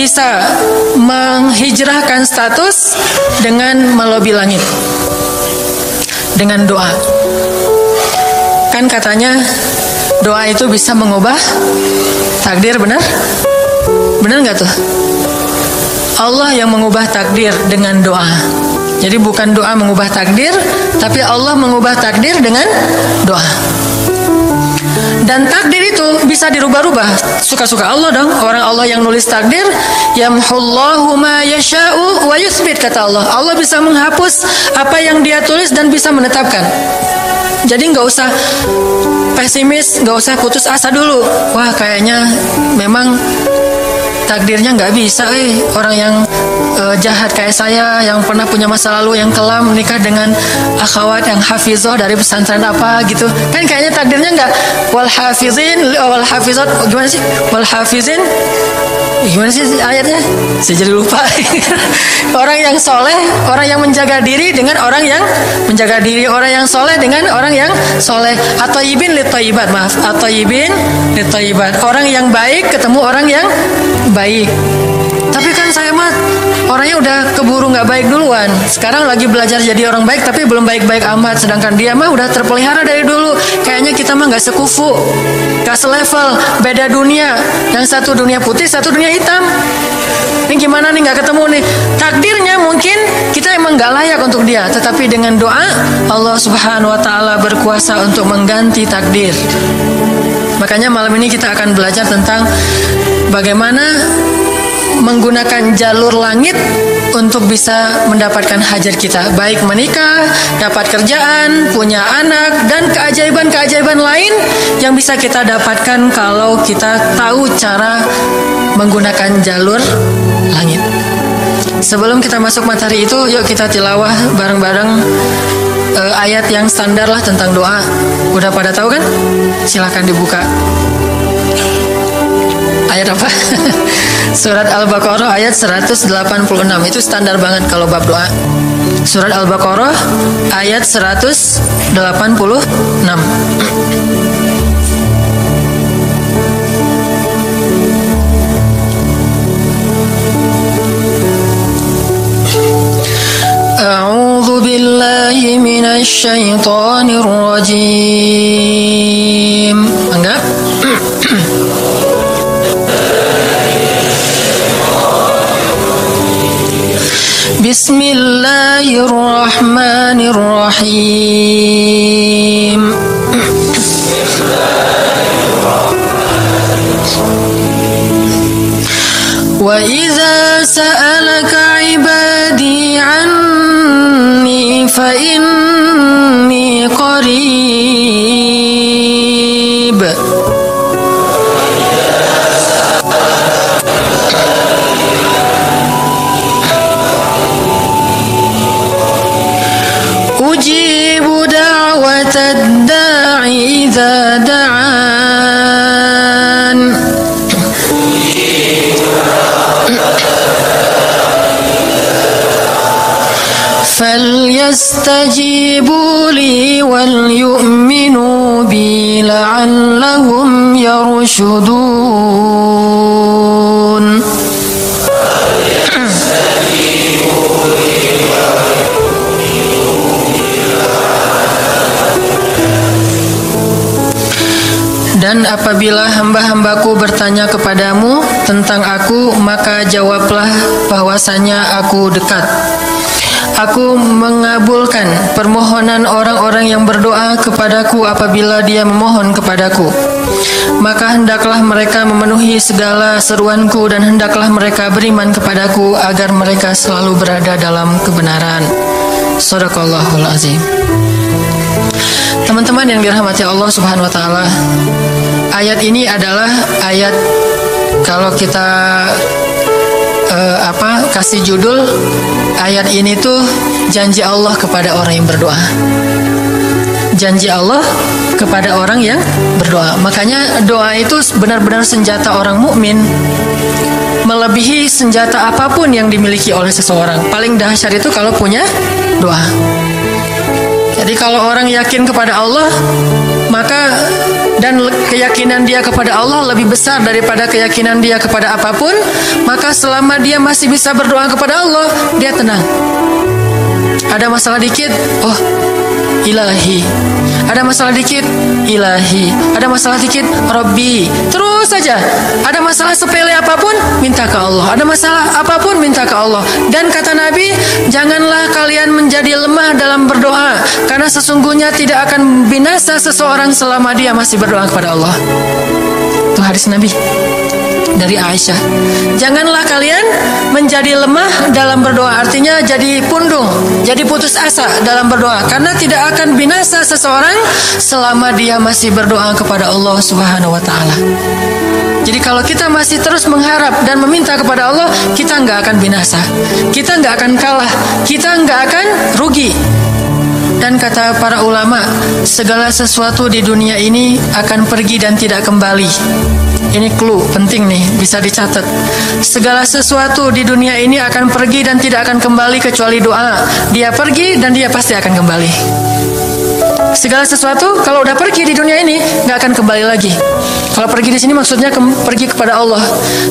bisa menghijrahkan status dengan melobi langit dengan doa. Kan katanya doa itu bisa mengubah takdir, benar? Benar nggak tuh? Allah yang mengubah takdir dengan doa. Jadi bukan doa mengubah takdir, tapi Allah mengubah takdir dengan doa. Dan takdir itu bisa dirubah-rubah. Suka-suka Allah dong. Orang Allah yang nulis takdir, yamhullahu ma yasha'u wa yuthbit, kata Allah. Allah bisa menghapus apa yang Dia tulis dan bisa menetapkan. Jadi nggak usah pesimis, nggak usah putus asa dulu. Wah, kayaknya memang takdirnya nggak bisa, orang yang jahat kayak saya, yang pernah punya masa lalu yang kelam, menikah dengan akhwat yang hafizoh dari pesantren apa gitu, kan kayaknya takdirnya nggak. Wal hafizin wal hafizat, gimana sih? Wal hafizin, gimana sih ayatnya? Saya jadi lupa. Orang yang soleh, orang yang menjaga diri dengan orang yang menjaga diri, orang yang soleh dengan orang yang soleh. At-thayyibin lit-thayyibat, maaf, at-thayyibin lit-thayyibat. Orang yang baik ketemu orang yang baik. Tapi kan saya mah orangnya udah keburu nggak baik duluan. Sekarang lagi belajar jadi orang baik, tapi belum baik-baik amat. Sedangkan dia mah udah terpelihara dari dulu. Kayaknya kita mah nggak sekufu, nggak selevel, beda dunia. Yang satu dunia putih, satu dunia hitam. Ini gimana nih, nggak ketemu nih. Takdirnya mungkin kita emang nggak layak untuk dia, tetapi dengan doa Allah Subhanahu Wa Taala berkuasa untuk mengganti takdir. Makanya malam ini kita akan belajar tentang bagaimana menggunakan jalur langit untuk bisa mendapatkan hajat kita, baik menikah, dapat kerjaan, punya anak, dan keajaiban-keajaiban lain yang bisa kita dapatkan kalau kita tahu cara menggunakan jalur langit. Sebelum kita masuk materi itu, yuk kita tilawah bareng-bareng ayat yang standar lah tentang doa. Udah pada tahu kan? Silahkan dibuka. Ayat apa? Surat Al-Baqarah ayat 186. Itu standar banget kalau bab doa. Surat Al-Baqarah ayat 186. A'udzu billahi minasy syaithanir rajim. Enggak? Bismillahirrahmanirrahim. Wa idza sa'alaka 'ibadi 'anni fa inni qarib. Ujibu da'watad da'i idza da'an. فليستجيبوا لي وليؤمنوا بي لعلهم يرشدون. Dan apabila hamba-hambaku bertanya kepadamu tentang aku, maka jawablah bahwasanya aku dekat. Aku mengabulkan permohonan orang-orang yang berdoa kepadaku apabila dia memohon kepadaku. Maka hendaklah mereka memenuhi segala seruanku dan hendaklah mereka beriman kepadaku agar mereka selalu berada dalam kebenaran. Shadaqallahul azim. Teman-teman yang dirahmati Allah Subhanahu wa taala, ayat ini adalah ayat, kalau kita kasih judul ayat ini tuh janji Allah kepada orang yang berdoa. Janji Allah kepada orang yang berdoa. Makanya doa itu benar-benar senjata orang mukmin, melebihi senjata apapun yang dimiliki oleh seseorang. Paling dahsyat itu kalau punya doa. Jadi kalau orang yakin kepada Allah, maka dan keyakinan dia kepada Allah lebih besar daripada keyakinan dia kepada apapun, maka selama dia masih bisa berdoa kepada Allah, dia tenang. Ada masalah dikit, oh Ilahi. Ada masalah dikit, Ilahi. Ada masalah dikit, Rabbi. Terus saja. Ada masalah sepele apapun, minta ke Allah. Ada masalah apapun, minta ke Allah. Dan kata Nabi, janganlah kalian menjadi lemah dalam berdoa, karena sesungguhnya tidak akan binasa seseorang selama dia masih berdoa kepada Allah. Itu hadis Nabi dari Aisyah. Janganlah kalian menjadi lemah dalam berdoa, artinya jadi pundung, jadi putus asa dalam berdoa, karena tidak akan binasa seseorang selama dia masih berdoa kepada Allah Subhanahu wa taala. Jadi kalau kita masih terus mengharap dan meminta kepada Allah, kita nggak akan binasa, kita nggak akan kalah, kita nggak akan rugi. Dan kata para ulama, segala sesuatu di dunia ini akan pergi dan tidak kembali. Ini clue penting nih, bisa dicatat. Segala sesuatu di dunia ini akan pergi dan tidak akan kembali kecuali doa. Dia pergi dan dia pasti akan kembali. Segala sesuatu kalau udah pergi di dunia ini nggak akan kembali lagi. Kalau pergi di sini maksudnya pergi kepada Allah.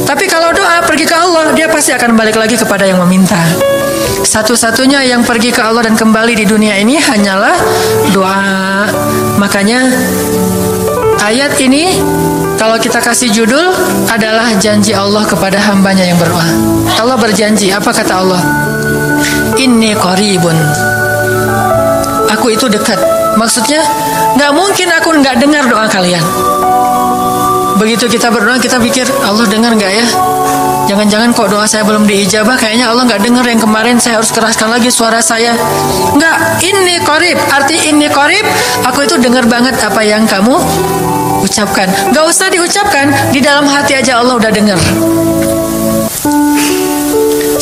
Tapi kalau doa pergi ke Allah, dia pasti akan balik lagi kepada yang meminta. Satu-satunya yang pergi ke Allah dan kembali di dunia ini hanyalah doa. Makanya ayat ini kalau kita kasih judul adalah janji Allah kepada hambanya yang berdoa. Allah berjanji, apa kata Allah? Inni qaribun. Aku itu dekat. Maksudnya gak mungkin aku gak dengar doa kalian. Begitu kita berdoa, kita pikir Allah dengar gak ya? Jangan-jangan kok doa saya belum diijabah, kayaknya Allah gak dengar yang kemarin, saya harus keraskan lagi suara saya. Enggak, inni qarib. Arti inni qarib, aku itu dengar banget apa yang kamu ucapkan. Gak usah diucapkan, di dalam hati aja Allah udah dengar.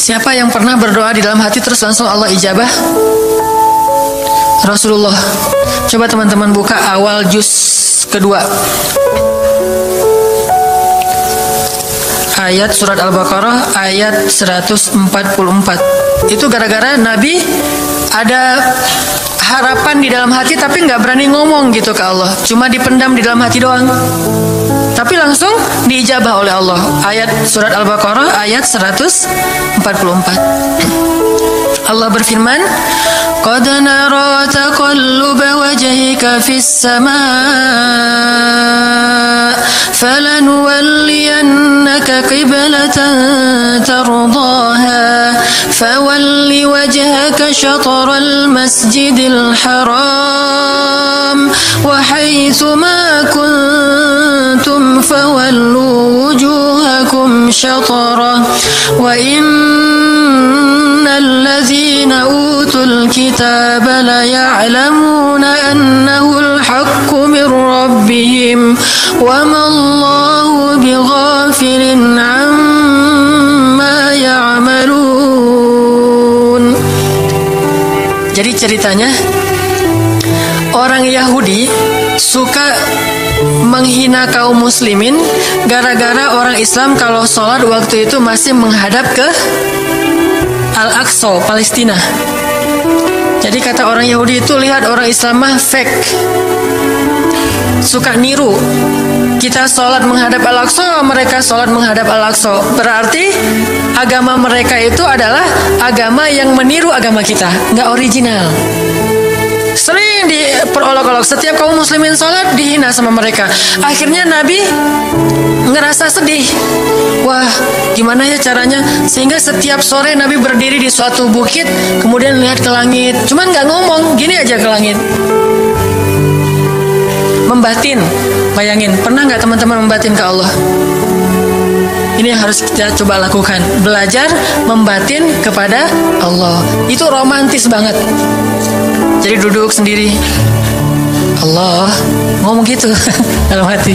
Siapa yang pernah berdoa di dalam hati terus langsung Allah ijabah? Rasulullah. Coba teman-teman buka awal juz kedua, ayat surat Al-Baqarah ayat 144. Itu gara-gara Nabi ada harapan di dalam hati tapi gak berani ngomong gitu ke Allah, cuma dipendam di dalam hati doang, tapi langsung diijabah oleh Allah. Ayat surat Al-Baqarah ayat 144. Allah berfirman, qad nara taqalluba wajhika fis samaa falanuwalliyannaka qiblatan tardaha fawalli wajhaka shatral masjidil haram wa haitsu ma kuntum fawallu wujuhakum shatrah wa الذين أوتوا الكتاب ليعلمون أنه الحق من ربهم وما الله بغافل عما يعملون. Jadi ceritanya orang Yahudi suka menghina kaum muslimin gara-gara orang Islam kalau sholat waktu itu masih menghadap ke Al-Aqsa, Palestina. Jadi kata orang Yahudi itu, lihat orang Islam mah fake, suka niru. Kita sholat menghadap Al-Aqsa, mereka sholat menghadap Al-Aqsa. Berarti agama mereka itu adalah agama yang meniru agama kita, nggak original. Sering diperolok-olok, setiap kaum muslimin sholat dihina sama mereka. Akhirnya Nabi ngerasa sedih. Wah, gimana ya caranya? Sehingga setiap sore Nabi berdiri di suatu bukit, kemudian lihat ke langit. Cuman gak ngomong, gini aja ke langit. Membatin. Bayangin, pernah gak teman-teman membatin ke Allah? Ini yang harus kita coba lakukan. Belajar membatin kepada Allah. Itu romantis banget. Jadi duduk sendiri, Allah, ngomong gitu dalam hati.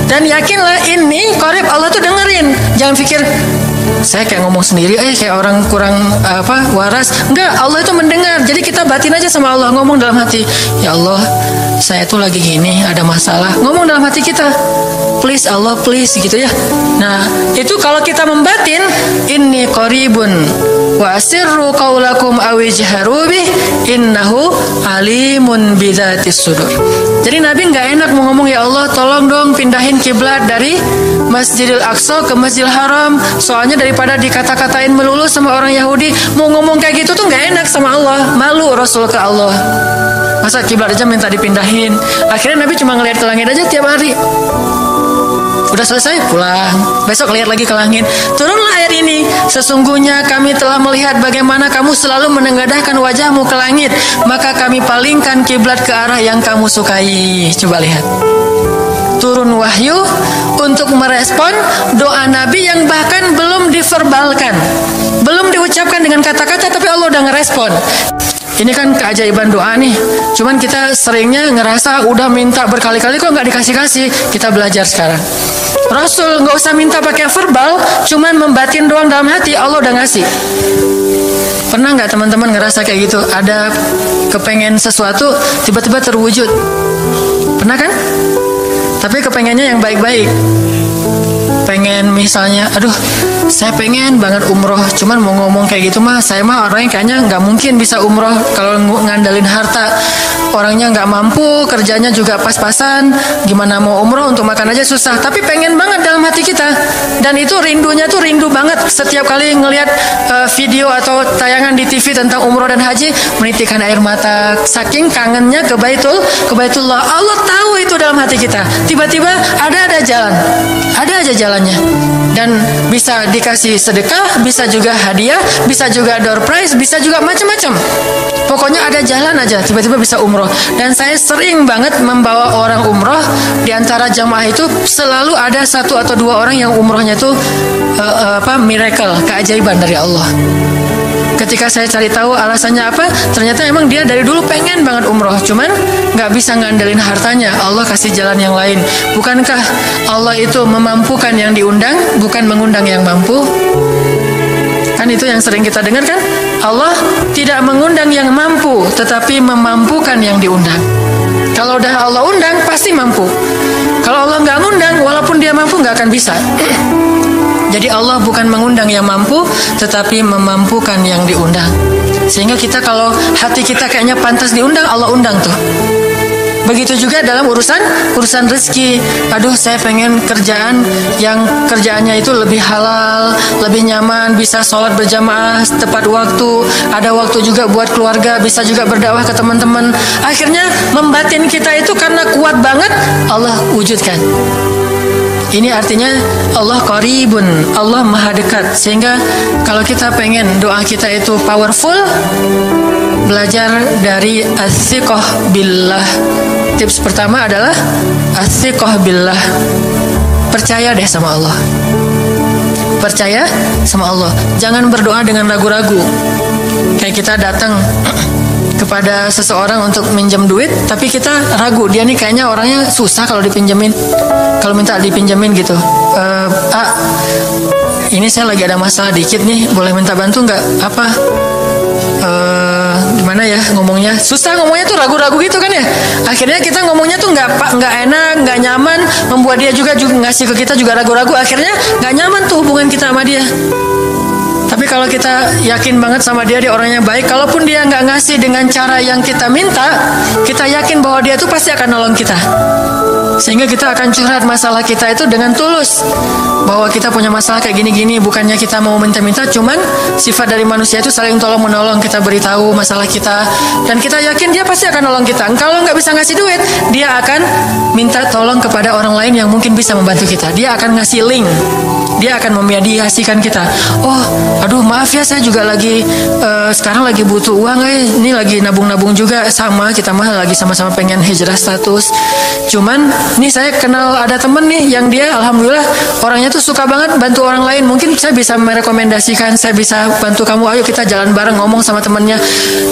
Dan yakinlah ini qarib, Allah tuh dengerin. Jangan pikir saya kayak ngomong sendiri, kayak orang kurang waras. Enggak, Allah itu mendengar. Jadi kita batin aja sama Allah, ngomong dalam hati, ya Allah, saya tuh lagi gini, ada masalah. Ngomong dalam hati kita, please Allah, please, gitu ya. Nah, itu kalau kita membatin, inni qaribun wa asirru qaulakum awijharu bih innahu alimun bidzatis sudur. Jadi Nabi nggak enak mau ngomong, ya Allah tolong dong pindahin kiblat dari Masjidil Aqsa ke Masjidil Haram. Soalnya daripada dikata-katain melulu sama orang Yahudi, mau ngomong kayak gitu tuh nggak enak sama Allah. Malu Rasul ke Allah. Masa kiblat aja minta dipindahin. Akhirnya Nabi cuma ngeliat ke langit aja tiap hari. Udah selesai pulang, besok lihat lagi ke langit. Turunlah ayat ini, sesungguhnya kami telah melihat bagaimana kamu selalu menengadahkan wajahmu ke langit, maka kami palingkan kiblat ke arah yang kamu sukai. Coba lihat, turun wahyu untuk merespon doa Nabi yang bahkan belum diverbalkan, belum diucapkan dengan kata-kata, tapi Allah udah ngerespon. Ini kan keajaiban doa nih. Cuman kita seringnya ngerasa udah minta berkali-kali kok nggak dikasih-kasih. Kita belajar sekarang. Rasul nggak usah minta pakai verbal, cuman membatin doang dalam hati, Allah udah ngasih. Pernah nggak teman-teman ngerasa kayak gitu? Ada kepengen sesuatu, tiba-tiba terwujud. Pernah kan? Tapi kepengennya yang baik-baik. Pengen misalnya, aduh saya pengen banget umroh, cuman mau ngomong kayak gitu mah, saya mah orangnya kayaknya nggak mungkin bisa umroh kalau ngandalin harta. Orangnya nggak mampu, kerjanya juga pas-pasan, gimana mau umroh, untuk makan aja susah. Tapi pengen banget dalam hati kita, dan itu rindunya tuh rindu banget. Setiap kali ngelihat video atau tayangan di TV tentang umroh dan haji, menitikkan air mata, saking kangennya ke Baitullah. Allah tahu itu dalam hati kita. Tiba-tiba ada jalan, ada aja jalannya, dan bisa dikasih sedekah, bisa juga hadiah, bisa juga door prize, bisa juga macam-macam. Pokoknya ada jalan aja, tiba-tiba bisa umroh. Dan saya sering banget membawa orang umroh. Di antara jamaah itu selalu ada 1 atau 2 orang yang umrohnya itu miracle, keajaiban dari Allah. Ketika saya cari tahu alasannya apa, ternyata emang dia dari dulu pengen banget umroh, cuman nggak bisa ngandelin hartanya. Allah kasih jalan yang lain. Bukankah Allah itu memampukan yang diundang, bukan mengundang yang mampu? Kan itu yang sering kita dengar kan? Allah tidak mengundang yang mampu, tetapi memampukan yang diundang. Kalau udah Allah undang, pasti mampu. Kalau Allah nggak ngundang, walaupun dia mampu nggak akan bisa. Jadi Allah bukan mengundang yang mampu, tetapi memampukan yang diundang. Sehingga kita kalau hati kita kayaknya pantas diundang, Allah undang tuh. Begitu juga dalam urusan rezeki. Aduh, saya pengen kerjaan yang kerjaannya itu lebih halal, lebih nyaman, bisa sholat berjamaah tepat waktu, ada waktu juga buat keluarga, bisa juga berdakwah ke teman-teman. Akhirnya membatin kita itu karena kuat banget, Allah wujudkan. Ini artinya Allah qaribun, Allah maha dekat. Sehingga kalau kita pengen doa kita itu powerful, belajar dari as-siqah billah. Tips pertama adalah as-siqah billah. Percaya deh sama Allah. Percaya sama Allah. Jangan berdoa dengan ragu-ragu. Kayak kita datang kepada seseorang untuk minjem duit, tapi kita ragu, dia nih kayaknya orangnya susah kalau dipinjemin, kalau minta dipinjemin gitu. Ini saya lagi ada masalah dikit nih, boleh minta bantu nggak? Apa? Gimana ya ngomongnya? Susah ngomongnya tuh, ragu-ragu gitu kan ya. Akhirnya kita ngomongnya tuh nggak enak, nggak nyaman, membuat dia juga ngasih ke kita juga ragu-ragu. Akhirnya nggak nyaman tuh hubungan kita sama dia. Tapi kalau kita yakin banget sama dia orangnya baik, kalaupun dia nggak ngasih dengan cara yang kita minta, kita yakin bahwa dia tuh pasti akan nolong kita. Sehingga kita akan curhat masalah kita itu dengan tulus, bahwa kita punya masalah kayak gini-gini. Bukannya kita mau minta-minta, cuman sifat dari manusia itu saling tolong-menolong. Kita beritahu masalah kita, dan kita yakin dia pasti akan nolong kita. Kalau nggak bisa ngasih duit, dia akan minta tolong kepada orang lain yang mungkin bisa membantu kita. Dia akan ngasih link, dia akan memediasikan kita. Oh, aduh maaf ya, saya juga lagi sekarang lagi butuh uang, ini lagi nabung-nabung juga. Sama, kita mah lagi sama-sama pengen hijrah status. Cuman nih saya kenal ada temen nih yang dia alhamdulillah orangnya tuh suka banget bantu orang lain. Mungkin saya bisa merekomendasikan, saya bisa bantu kamu, ayo kita jalan bareng, ngomong sama temennya.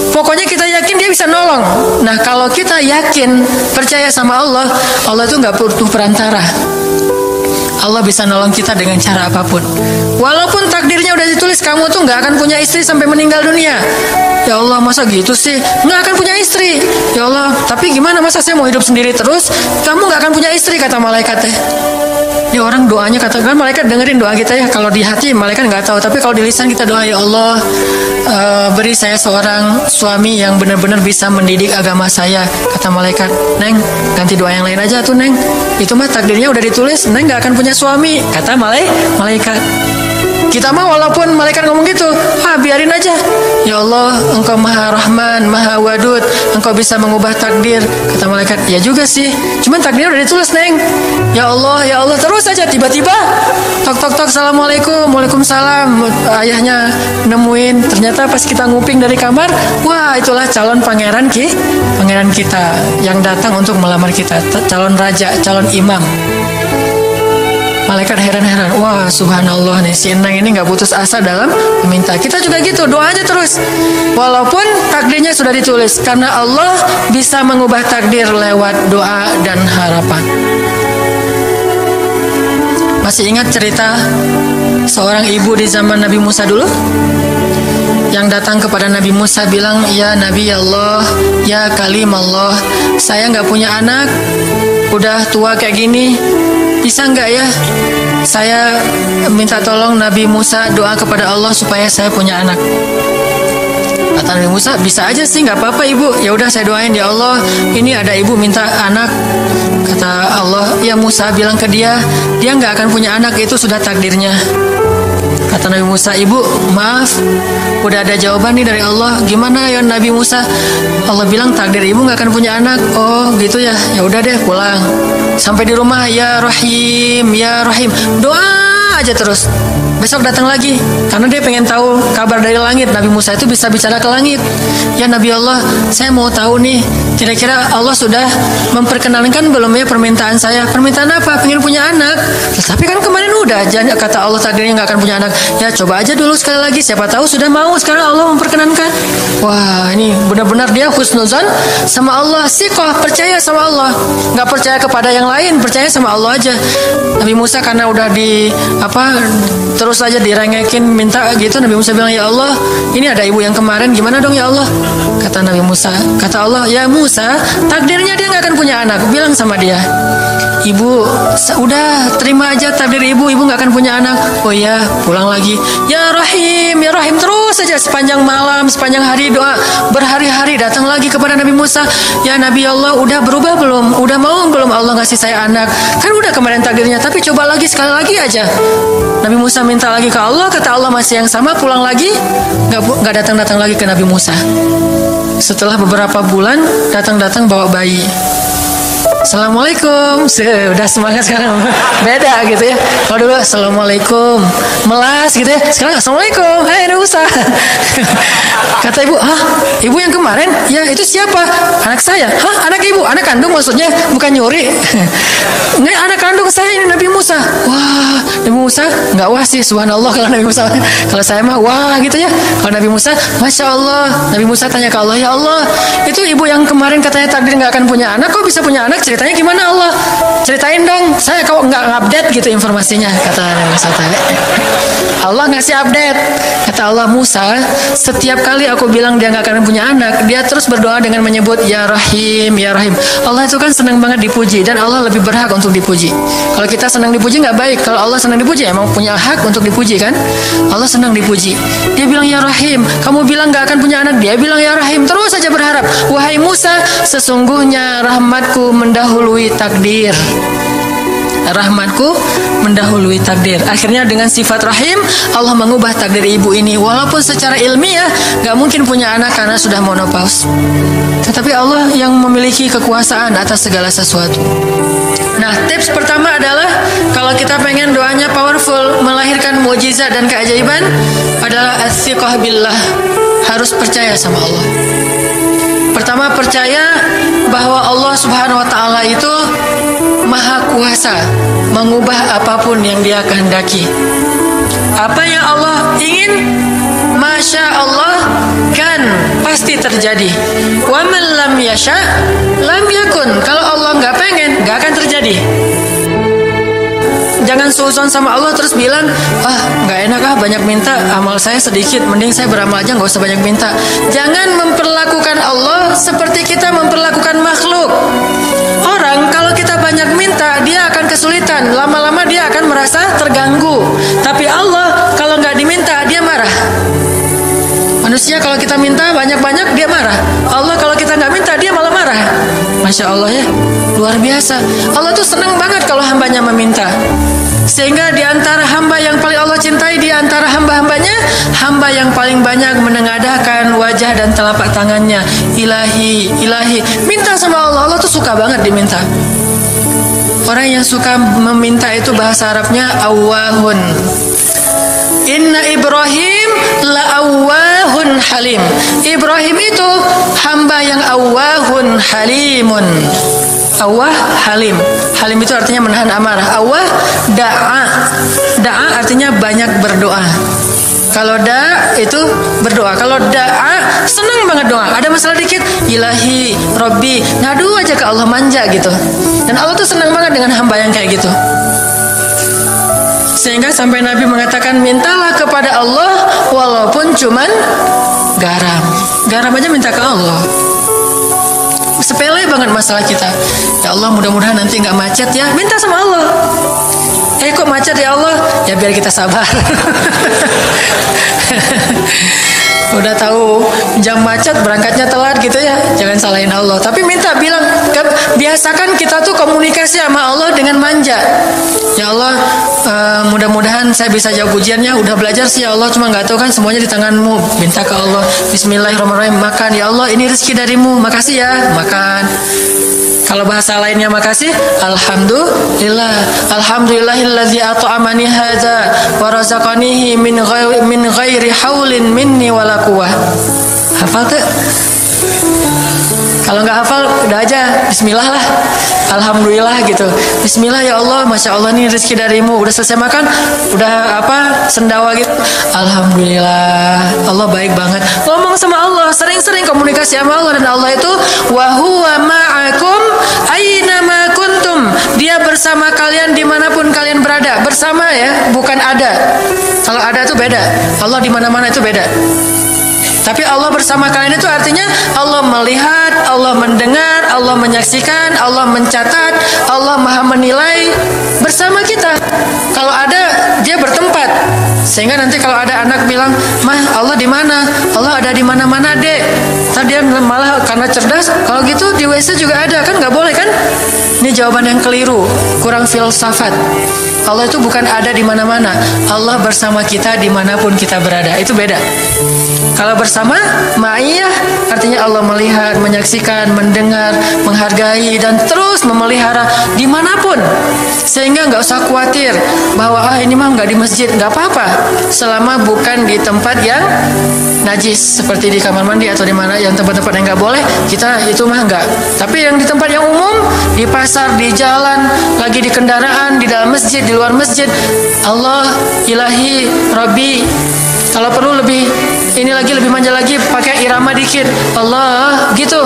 Pokoknya kita yakin dia bisa nolong. Nah kalau kita yakin, percaya sama Allah, Allah tuh gak butuh perantara. Allah bisa nolong kita dengan cara apapun. Walaupun takdirnya udah ditulis kamu tuh gak akan punya istri sampai meninggal dunia. Ya Allah, masa gitu sih? Gak akan punya istri. Ya Allah, tapi gimana, masa saya mau hidup sendiri terus? Kamu gak akan punya istri, kata malaikatnya. Ini orang doanya, katakan malaikat dengerin doa kita ya. Kalau di hati malaikat nggak tahu, tapi kalau di lisan kita doa, ya Allah, beri saya seorang suami yang benar-benar bisa mendidik agama saya. Kata malaikat, Neng, ganti doa yang lain aja tuh Neng. Itu mah takdirnya udah ditulis, Neng nggak akan punya suami. Kata malaikat. Kita mah walaupun malaikat ngomong gitu, biarin aja. Ya Allah, Engkau Maha Rahman, Maha Wadud, Engkau bisa mengubah takdir. Kata malaikat, ya juga sih. Cuman takdirnya udah ditulis, Neng. Ya Allah, terus aja. Tiba-tiba, tok, Assalamualaikum, Waalaikumsalam. Ayahnya nemuin. Ternyata pas kita nguping dari kamar, wah itulah calon pangeran kita yang datang untuk melamar kita. Calon raja, calon imam. Malaikat heran-heran, wah subhanallah nih, si Neng ini gak putus asa dalam meminta. Kita juga gitu, doa aja terus. Walaupun takdirnya sudah ditulis, karena Allah bisa mengubah takdir lewat doa dan harapan. Masih ingat cerita seorang ibu di zaman Nabi Musa dulu? Yang datang kepada Nabi Musa bilang, ya Nabi Allah, ya Kalim Allah, saya gak punya anak, udah tua kayak gini, bisa nggak ya saya minta tolong Nabi Musa doa kepada Allah supaya saya punya anak. Kata Nabi Musa, bisa aja sih, nggak apa-apa ibu. Ya udah saya doain, ya Allah, ini ada ibu minta anak. Kata Allah, ya Musa bilang ke dia nggak akan punya anak, itu sudah takdirnya. Kata Nabi Musa, ibu maaf, udah ada jawaban nih dari Allah. Gimana ya Nabi Musa? Allah bilang takdir ibu nggak akan punya anak. Oh gitu ya, ya udah deh pulang. Sampai di rumah, ya Rahim, ya Rahim, doa aja terus. Besok datang lagi, karena dia pengen tahu kabar dari langit. Nabi Musa itu bisa bicara ke langit. Ya Nabi Allah, saya mau tahu nih, kira-kira Allah sudah memperkenalkan belum ya permintaan saya? Permintaan apa? Pengen punya anak. Tapi kan kemarin udah, kata Allah takdirnya nggak akan punya anak. Ya coba aja dulu sekali lagi, siapa tahu sudah mau. Sekarang Allah memperkenankan. Wah ini benar-benar dia husnuzan sama Allah, siqah, percaya sama Allah, nggak percaya kepada yang lain, percaya sama Allah aja. Nabi Musa karena udah terus aja direngekin minta gitu, Nabi Musa bilang, ya Allah, ini ada ibu yang kemarin, gimana dong ya Allah? Kata Nabi Musa, kata Allah, ya Musa, takdirnya dia nggak akan punya anak. Bilang sama dia, ibu udah terima aja takdir ibu nggak akan punya anak. Oh ya, pulang lagi, ya Rahim, terus aja sepanjang malam, sepanjang hari doa, berhari-hari datang lagi kepada Nabi Musa. Ya Nabi Allah, udah berubah belum? Udah mau belum Allah ngasih saya anak? Kan udah kemarin takdirnya, tapi coba lagi, sekali lagi aja. Nabi Musa minta lagi ke Allah, kata Allah masih yang sama, pulang lagi, nggak datang lagi ke Nabi Musa. Setelah beberapa bulan datang bawa bayi. Assalamualaikum, udah semangat sekarang, beda gitu ya. Kalau dulu Assalamualaikum, melas gitu ya. Sekarang Assalamualaikum, hai Nabi Musa. Kata ibu, ibu yang kemarin, ya itu siapa? Anak saya. Anak ibu, anak kandung maksudnya, bukan nyuri. Nggak, anak kandung saya ini Nabi Musa. Wah, Nabi Musa nggak wah sih, subhanallah kalau Nabi Musa. Kalau saya mah wah gitu ya. Kalau Nabi Musa, masya Allah. Nabi Musa tanya ke Allah, ya Allah, itu ibu yang kemarin katanya takdir nggak akan punya anak, kok bisa punya anak? Ceritanya gimana Allah? Ceritain dong. Saya kok nggak update gitu informasinya, kata Nabi Musa. Allah ngasih update. Kata Allah, Musa, setiap kali aku bilang dia nggak akan punya anak, dia terus berdoa dengan menyebut ya Rahim, ya Rahim. Allah itu kan senang banget dipuji, dan Allah lebih berhak untuk dipuji. Kalau kita senang dipuji nggak baik. Kalau Allah senang dipuji, emang punya hak untuk dipuji kan? Allah senang dipuji. Dia bilang ya Rahim. Kamu bilang nggak akan punya anak, dia bilang ya Rahim. Terus saja berharap. Wahai Musa, sesungguhnya rahmatku mendahului takdir. Rahmatku mendahului takdir. Akhirnya dengan sifat rahim, Allah mengubah takdir ibu ini. Walaupun secara ilmiah gak mungkin punya anak karena sudah menopause, tetapi Allah yang memiliki kekuasaan atas segala sesuatu. Nah, tips pertama adalah kalau kita pengen doanya powerful, melahirkan mukjizat dan keajaiban, adalah as-siqah billah. Harus percaya sama Allah. Pertama, percaya bahwa Allah Subhanahu wa taala itu Maha kuasa mengubah apapun yang Dia kehendaki. Apa yang Allah ingin, masya Allah, kan pasti terjadi. Wa man lam yasha lam yakun. Kalau Allah nggak pengen, nggak akan terjadi. Jangan suuzon sama Allah terus bilang, nggak enak banyak minta, amal saya sedikit, mending saya beramal aja nggak usah banyak minta. Jangan memperlakukan Allah seperti kita memperlakukan makhluk. Orang kalau kita banyak minta, dia akan kesulitan, lama-lama dia Manusia kalau kita minta banyak-banyak dia marah. Allah kalau kita nggak minta dia malah marah. Masya Allah ya, luar biasa. Allah tuh senang banget kalau hambanya meminta. Sehingga di antara hamba yang paling Allah cintai, di antara hamba-hambanya, hamba yang paling banyak menengadahkan wajah dan telapak tangannya. Ilahi, ilahi, minta sama Allah. Allah tuh suka banget diminta. Orang yang suka meminta itu bahasa Arabnya awwahun. Inna Ibrahim la'awwahun halim. Ibrahim itu hamba yang awwahun halimun. Awwah halim. Halim itu artinya menahan amarah. Awwah da'a. Da'a artinya banyak berdoa. Kalau da itu berdoa. Kalau da'a senang banget doa. Ada masalah dikit, ilahi, Robbi, ngadu aja ke Allah, manja gitu. Dan Allah tuh senang banget dengan hamba yang kayak gitu. Sehingga sampai Nabi mengatakan, mintalah kepada Allah walaupun cuman garam. Garam aja minta ke Allah. Sepele banget masalah kita. Ya Allah, mudah-mudahan nanti nggak macet ya. Minta sama Allah. Kok macet ya Allah? Ya biar kita sabar. Udah tahu jam macet berangkatnya telat gitu ya, jangan salahin Allah. Tapi minta, bilang, biasakan kita tuh komunikasi sama Allah dengan manja. Ya Allah, mudah-mudahan saya bisa jawab ujiannya. Udah belajar sih ya Allah, cuma nggak tahu kan semuanya di tanganmu. Minta ke Allah. Bismillahirrahmanirrahim. Makan ya Allah, ini rezeki darimu. Makasih ya, makan. Kalau bahasa lainnya makasih, alhamdulillah. Alhamdulillahilladzi at'amani hadza wa razaqanihi min ghairi haulin minni wala quwwah. Hafal tuh? Kalau nggak hafal, udah aja bismillah lah. Alhamdulillah gitu. Bismillah ya Allah, Masya Allah nih rezeki darimu. Udah selesai makan, udah sendawa gitu. Alhamdulillah, Allah baik banget. Ngomong sama Allah, sering-sering komunikasi sama Allah. Dan Allah itu wa huwa ma'akum aina ma kuntum. Dia bersama kalian dimanapun kalian berada. Bersama ya, bukan ada. Kalau ada itu beda. Allah di mana-mana itu beda. Tapi Allah bersama kalian itu artinya Allah melihat, Allah mendengar, Allah menyaksikan, Allah mencatat, Allah maha menilai bersama kita. Kalau ada, dia bertempat. Sehingga nanti kalau ada anak bilang, "Mah, Allah di mana?" Allah ada di mana-mana, Dek. Tadi dia malah karena cerdas, kalau gitu di WC juga ada, kan nggak boleh kan? Ini jawaban yang keliru, kurang filsafat. Allah itu bukan ada di mana-mana. Allah bersama kita dimanapun kita berada. Itu beda. Kalau bersama, ma'iyah artinya Allah melihat, menyaksikan, mendengar, menghargai, dan terus memelihara dimanapun. Sehingga nggak usah khawatir bahwa ini mah nggak di masjid, nggak apa-apa. Selama bukan di tempat yang najis, seperti di kamar mandi atau di mana yang tempat-tempat yang nggak boleh, kita itu mah nggak. Tapi yang di tempat yang umum, di pasar, di jalan, lagi di kendaraan, di dalam masjid, di luar masjid, Allah, ilahi, Rabbi. Kalau perlu lebih manja lagi, pakai irama dikit, Allah gitu.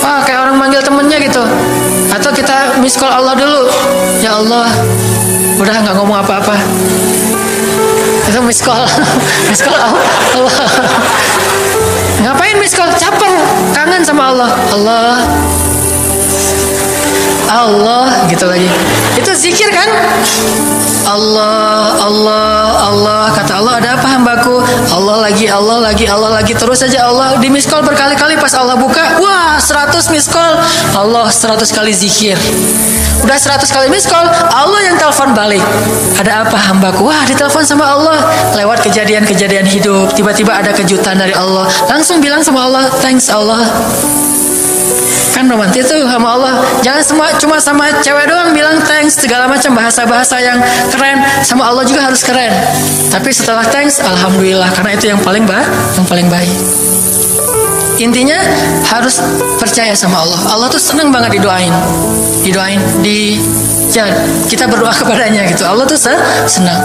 Kayak orang manggil temennya gitu. Atau kita miss call Allah dulu. Ya Allah, udah nggak ngomong apa-apa. Itu miss call, miss call Allah. Ngapain miss call? Caper, kangen sama Allah. Allah gitu lagi. Itu zikir kan? Allah, Allah, Allah. Kata Allah, ada apa hambaku? Allah lagi terus aja Allah di miss call berkali-kali. Pas Allah buka, wah 100 miss call. Allah 100 kali zikir. Udah 100 kali miss call, Allah yang telepon balik. Ada apa hambaku? Wah, ditelepon sama Allah lewat kejadian-kejadian hidup. Tiba-tiba ada kejutan dari Allah. Langsung bilang sama Allah, thanks Allah. Kan romantis tuh sama Allah. Jangan cuma sama cewek doang bilang thanks, segala macam bahasa-bahasa yang keren. Sama Allah juga harus keren. Tapi setelah thanks, alhamdulillah, karena itu yang paling baik. Intinya harus percaya sama Allah. Allah tuh senang banget didoain. Kita berdoa kepadanya gitu. Allah tuh senang.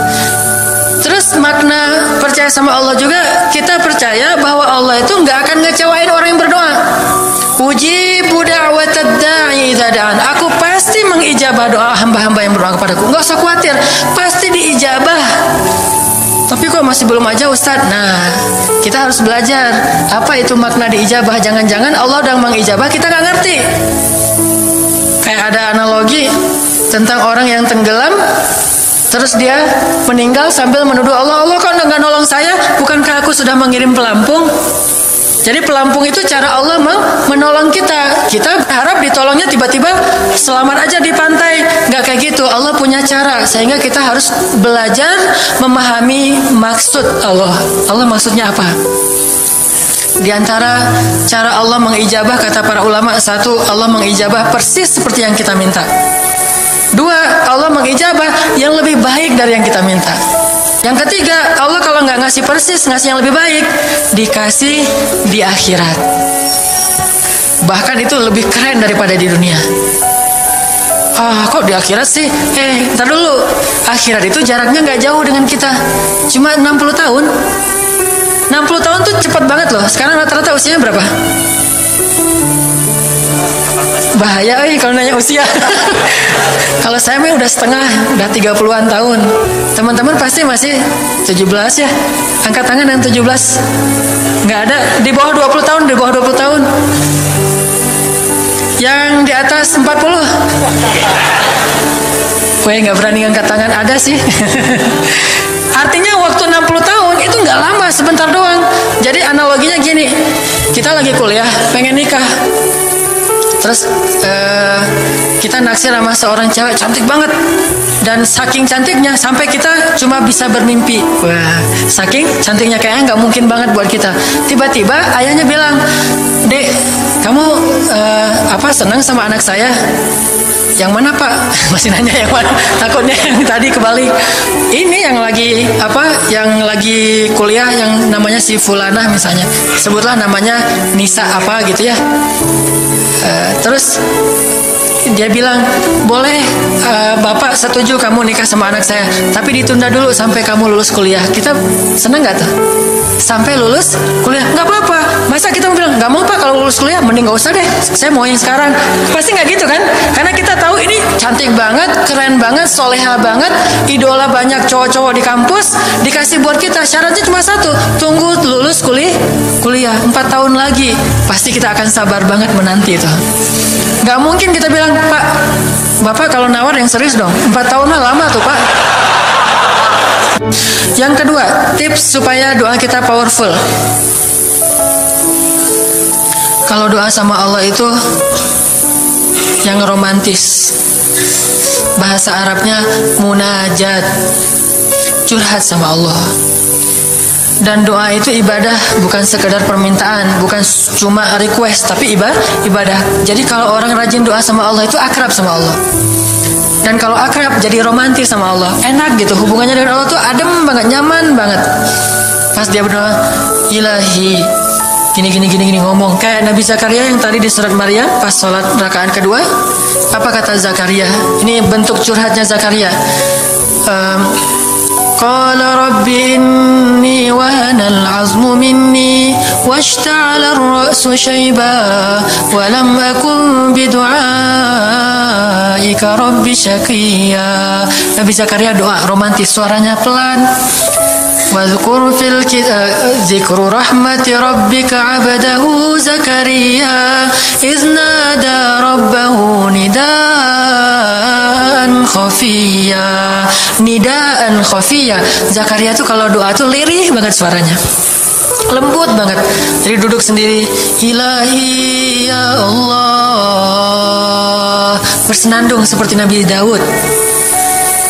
Terus makna percaya sama Allah juga, kita percaya bahwa Allah itu nggak akan ngecewain orang yang berdoa. Ujibu da'watad da'i idza da'an. Aku pasti mengijabah doa hamba-hamba yang berdoa kepadaku. Enggak usah khawatir, pasti diijabah. Tapi kok masih belum aja Ustaz? Nah, kita harus belajar apa itu makna diijabah. Jangan-jangan Allah udah mengijabah, kita nggak ngerti. Kayak ada analogi tentang orang yang tenggelam, terus dia meninggal sambil menuduh Allah, Allah kok nggak nolong saya? Bukankah aku sudah mengirim pelampung? Jadi pelampung itu cara Allah menolong kita. Kita berharap ditolongnya tiba-tiba selamat aja di pantai. Nggak kayak gitu. Allah punya cara. Sehingga kita harus belajar memahami maksud Allah. Allah maksudnya apa? Di antara cara Allah mengijabah, kata para ulama, satu, Allah mengijabah persis seperti yang kita minta. Dua, Allah mengijabah yang lebih baik dari yang kita minta. Yang ketiga, Allah kalau nggak ngasih persis, ngasih yang lebih baik, dikasih di akhirat. Bahkan itu lebih keren daripada di dunia. Kok di akhirat sih? Ntar dulu. Akhirat itu jaraknya nggak jauh dengan kita. Cuma 60 tahun. 60 tahun tuh cepat banget loh. Sekarang rata-rata usianya berapa? Bahaya kalau nanya usia. Kalau saya mah udah setengah, udah 30-an tahun. Teman-teman pasti masih 17 ya. Angkat tangan yang 17. Nggak ada. Di bawah 20 tahun, di bawah 20 tahun. Yang di atas 40. Gue nggak berani angkat tangan, ada sih. Artinya waktu 60 tahun itu nggak lama, sebentar doang. Jadi analoginya gini, kita lagi kuliah, pengen nikah. Terus kita naksir sama seorang cewek cantik banget. Dan saking cantiknya sampai kita cuma bisa bermimpi. Wah, saking cantiknya kayaknya nggak mungkin banget buat kita. Tiba-tiba ayahnya bilang, "Dek, kamu senang sama anak saya?" "Yang mana Pak?" Masih nanya yang mana? Takutnya yang tadi kebalik. Ini yang lagi kuliah yang namanya si Fulanah misalnya. Sebutlah namanya Nisa apa gitu ya. Terus dia bilang, "Boleh, Bapak setuju kamu nikah sama anak saya, tapi ditunda dulu sampai kamu lulus kuliah." Kita senang nggak tuh? Sampai lulus kuliah, nggak apa-apa. Masa kita mau bilang, "Nggak mau Pak, kalau lulus kuliah mending nggak usah deh, saya mau yang sekarang." Pasti nggak gitu kan? Karena kita tahu ini cantik banget, keren banget, soleha banget, idola banyak cowok-cowok di kampus, dikasih buat kita. Syaratnya cuma satu, tunggu lulus kuliah 4 tahun lagi. Pasti kita akan sabar banget menanti itu. Nggak mungkin kita bilang, "Pak, Bapak kalau nawar yang serius dong, 4 tahun mah lama tuh Pak." Yang kedua, tips supaya doa kita powerful. Kalau doa sama Allah itu yang romantis. Bahasa Arabnya munajat, curhat sama Allah. Dan doa itu ibadah, bukan sekedar permintaan, bukan cuma request, tapi ibadah. Jadi kalau orang rajin doa sama Allah itu akrab sama Allah. Dan kalau akrab jadi romantis sama Allah, enak gitu, hubungannya dengan Allah tuh adem banget, nyaman banget. Pas dia berdoa, "Ilahi," gini ngomong kayak Nabi Zakaria yang tadi di surat Maryam pas sholat rakaat kedua. Apa kata Zakaria? Ini bentuk curhatnya Zakaria. Qala rabbi inni wahana al-'azmu minni washta'ala ar-ra'su shayba wa lam akun bidu'aika rabbi syaqiyya. Nabi Zakaria doa romantis, suaranya pelan. Wadhkur fil dzikru rahmati rabbika 'abdahu Zakaria iz nada rabbahu nidaan khafiyya. Zakaria tuh kalau doa tuh lirih banget suaranya, lembut banget. Jadi duduk sendiri, "Ilahi ya Allah," bersenandung seperti Nabi Daud.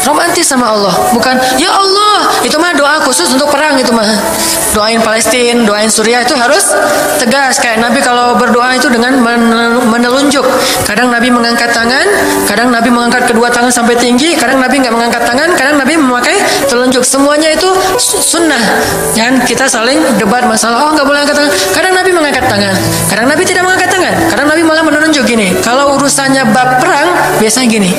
Romantis sama Allah, bukan "Ya Allah." Itu mah doa khusus untuk perang, itu mah doain Palestina, doain Suriah itu harus tegas. Kayak Nabi kalau berdoa itu dengan menelunjuk. Kadang Nabi mengangkat tangan, kadang Nabi mengangkat kedua tangan sampai tinggi, kadang Nabi nggak mengangkat tangan, kadang Nabi memakai telunjuk. Semuanya itu sunnah. Jangan kita saling debat masalah, nggak boleh angkat tangan. Kadang Nabi mengangkat tangan, kadang Nabi tidak mengangkat tangan, kadang Nabi malah menunjuk gini. Kalau urusannya bab perang, biasanya gini,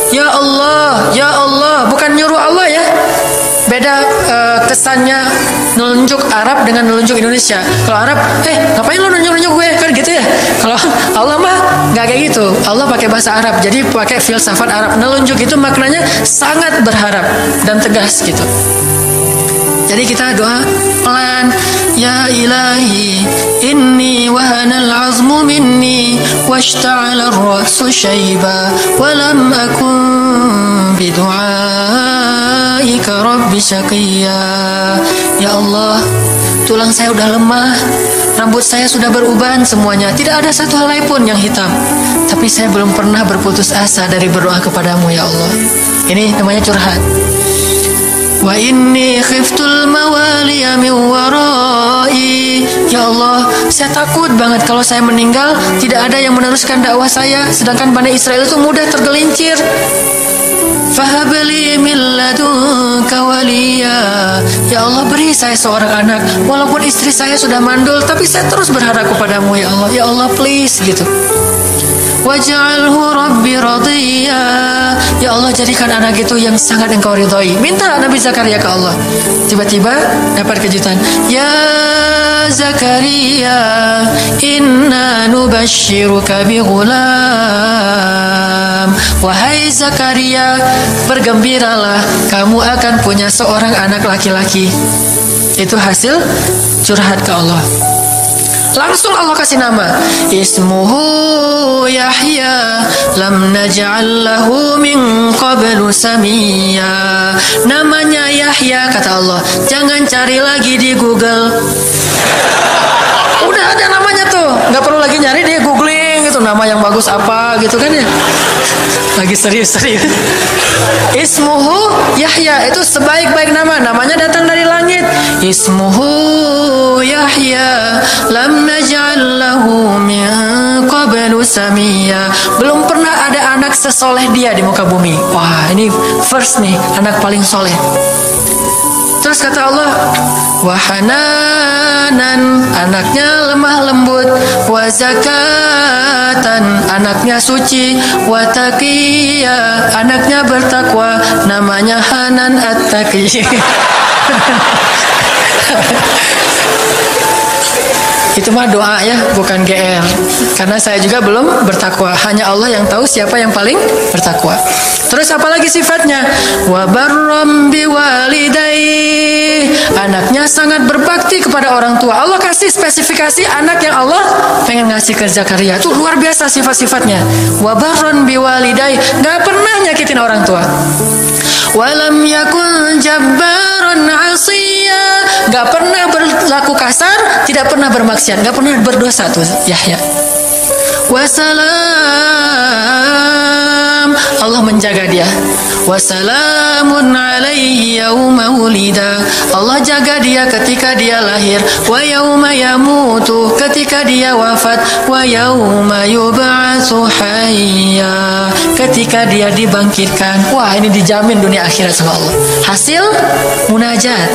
"Ya Allah, ya Allah," bukan nyuruh Allah ya. Beda kesannya nunjuk Arab dengan nunjuk Indonesia. Kalau Arab, ngapain lo nunjuk gue? Kan gitu ya. Kalau Allah mah nggak kayak gitu. Allah pakai bahasa Arab, jadi pakai filsafat Arab. Nunjuk itu maknanya sangat berharap dan tegas gitu. Jadi kita doa pelan, "Ya ilahi, inni wahana al-'azmu minni washta'ala ar-ra'su shayba wa lam akun bidu'aika rabbi syaqiyya." Ya Allah, tulang saya udah lemah, rambut saya sudah beruban semuanya, tidak ada satu helai pun yang hitam. Tapi saya belum pernah berputus asa dari berdoa kepadamu ya Allah. Ini namanya curhat. Wa inni khiftul mawaliya min warai. Ya Allah, saya takut banget kalau saya meninggal tidak ada yang meneruskan dakwah saya, sedangkan Bani Israel itu mudah tergelincir. Fahabli min ladunka waliya. Ya Allah, beri saya seorang anak. Walaupun istri saya sudah mandul, tapi saya terus berharap kepadamu ya Allah. Ya Allah, please gitu. Waj'alhu rabbi radiyya. Ya Allah, jadikan anak itu yang sangat engkau ridhoi. Minta Nabi Zakaria ke Allah. Tiba-tiba dapat kejutan. Ya Zakaria, inna nubashiruka bi ghulam. Wahai Zakaria, bergembiralah, kamu akan punya seorang anak laki-laki. Itu hasil curhat ke Allah. Langsung Allah kasih nama, ismuhu Yahya lam naj'al lahu min qablu samiyya. Namanya Yahya, kata Allah. Jangan cari lagi di Google. Udah ada namanya tuh, nggak perlu lagi nyari di googling gitu nama yang bagus apa gitu kan ya. Lagi serius-serius. Ismuhu Yahya, itu sebaik-baik nama. Namanya datang dari langit. Ismuhu Yahya lam naj'al lahu min qablu samiyya. Belum pernah ada anak sesoleh dia di muka bumi. Wah, ini first nih, anak paling soleh. Terus kata Allah, wahananan, anaknya lemah lembut, wazakatan, anaknya suci, wataqiya, anaknya bertakwa, namanya Hanan At-Taqi. Itu mah doa ya, bukan GR. Karena saya juga belum bertakwa. Hanya Allah yang tahu siapa yang paling bertakwa. Terus apalagi sifatnya? Wa barram biwalidayhi. Anaknya sangat berbakti kepada orang tua. Allah kasih spesifikasi anak yang Allah pengen ngasih ke Zakaria. Itu luar biasa sifat-sifatnya. Wa barram biwalidayhi. Gak pernah nyakitin orang tua. Walam yakun jabbaran asiya. Gak pernah berlaku kasar, tidak pernah bermaksiat, gak pernah berdosa tuh Yahya. Wassalam, Allah menjaga dia. Wassalamun alaihi yauma wulida. Allah jaga dia ketika dia lahir. Wa yauma yamutu, ketika dia wafat. Wa yauma yub'atsu hayya, ketika dia dibangkitkan. Wah, ini dijamin dunia akhirat sama Allah. Hasil munajat.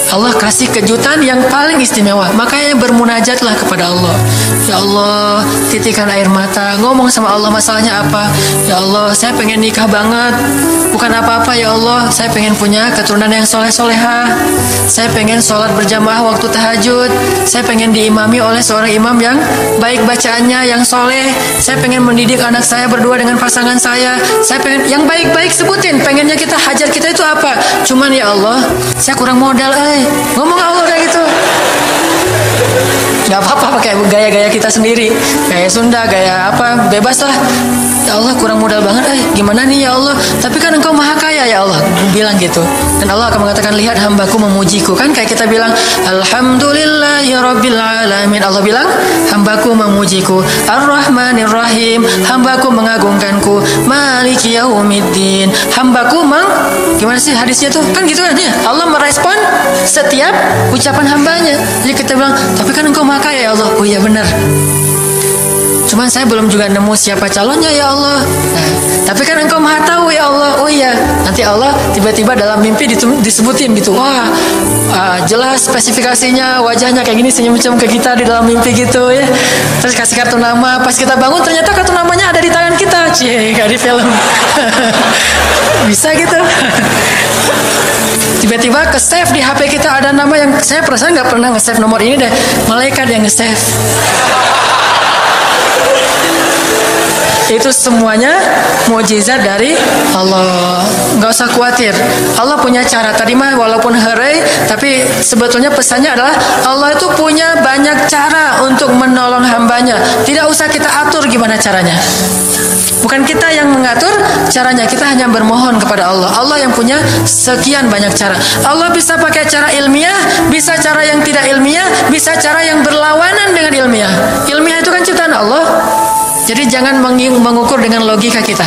Allah kasih kejutan yang paling istimewa. Makanya bermunajatlah kepada Allah. Ya Allah, titikkan air mata, ngomong sama Allah masalahnya apa. Ya Allah, saya pengen nikah banget. Bukan apa-apa ya Allah, saya pengen punya keturunan yang soleh-solehah. Saya pengen sholat berjamaah waktu tahajud. Saya pengen diimami oleh seorang imam yang baik bacaannya, yang soleh. Saya pengen mendidik anak saya berdua dengan pasangan saya. Saya pengen yang baik-baik, sebutin. Pengennya kita, hajar kita itu apa. Cuman ya Allah, saya kurang modal. Ngomong Allah kayak gitu. Gak apa-apa pakai gaya-gaya kita sendiri, gaya Sunda, gaya apa, bebas lah. Ya Allah, kurang modal banget, gimana nih ya Allah, tapi kan engkau maha kaya ya Allah, bilang gitu. Dan Allah akan mengatakan, lihat hambaku memujiku. Kan kayak kita bilang alhamdulillahi rabbil alamin, Allah bilang hambaku memujiku. Ar-Rahmanir Rahim, hambaku mengagungkanku. Maliki yaumiddin, hambaku gimana sih hadisnya tuh, kan gitu kan ya. Allah merespon setiap ucapan hambanya. Jadi kita bilang, tapi kan engkau maha kaya ya Allah. Oh iya benar, cuman saya belum juga nemu siapa calonnya ya Allah. Nah, tapi kan engkau maha tahu ya Allah. Oh iya, nanti Allah tiba-tiba dalam mimpi disebutin gitu. Wah, jelas spesifikasinya, wajahnya kayak gini, senyum-senyum ke kita di dalam mimpi gitu ya. Terus kasih kartu nama, pas kita bangun ternyata kartu namanya ada di tangan kita. Cie, kayak di film. Bisa gitu. Tiba-tiba ke save di HP kita ada nama yang saya perasaan nggak pernah nge-save nomor ini deh. Malaikat yang nge-save. Itu semuanya mukjizat dari Allah. Nggak usah khawatir. Allah punya cara. Tadi mah walaupun herai, tapi sebetulnya pesannya adalah Allah itu punya banyak cara untuk menolong hambanya. Tidak usah kita atur gimana caranya. Bukan kita yang mengatur caranya, kita hanya bermohon kepada Allah. Allah yang punya sekian banyak cara. Allah bisa pakai cara ilmiah, bisa cara yang tidak ilmiah, bisa cara yang berlawanan dengan ilmiah. Ilmiah itu kan ciptaan Allah. Jadi jangan mengukur dengan logika kita,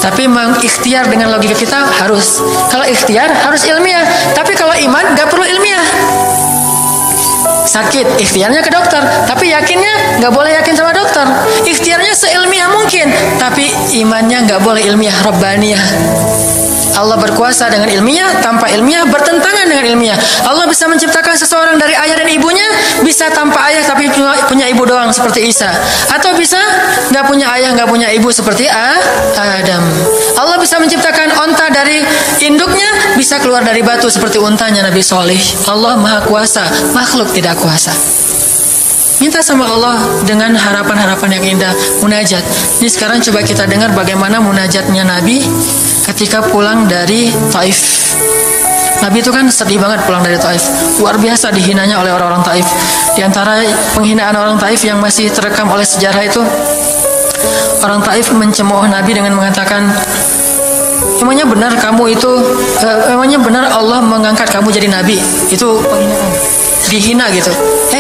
tapi mengikhtiar dengan logika kita harus. Kalau ikhtiar harus ilmiah, tapi kalau iman gak perlu ilmiah. Sakit, ikhtiarnya ke dokter, tapi yakinnya nggak boleh yakin sama dokter. Ikhtiarnya seilmiah mungkin, tapi imannya nggak boleh ilmiah, rabbaniyah. Allah berkuasa dengan ilmiah, tanpa ilmiah bertentangan dengan ilmiah. Allah bisa menciptakan seseorang dari ayah dan ibunya, bisa tanpa ayah tapi punya ibu doang seperti Isa, atau bisa nggak punya ayah nggak punya ibu seperti Adam. Allah bisa menciptakan onta dari induknya, bisa keluar dari batu seperti untanya Nabi Soleh. Allah maha kuasa, makhluk tidak kuasa. Minta sama Allah dengan harapan-harapan yang indah, munajat. Ini sekarang coba kita dengar bagaimana munajatnya Nabi ketika pulang dari Taif. Nabi itu kan sedih banget pulang dari Taif. Luar biasa dihinanya oleh orang-orang Taif. Di antara penghinaan orang Taif yang masih terekam oleh sejarah itu, orang Taif mencemooh Nabi dengan mengatakan, emangnya benar kamu itu, emangnya benar Allah mengangkat kamu jadi Nabi? Itu penghinaan. Dihina gitu.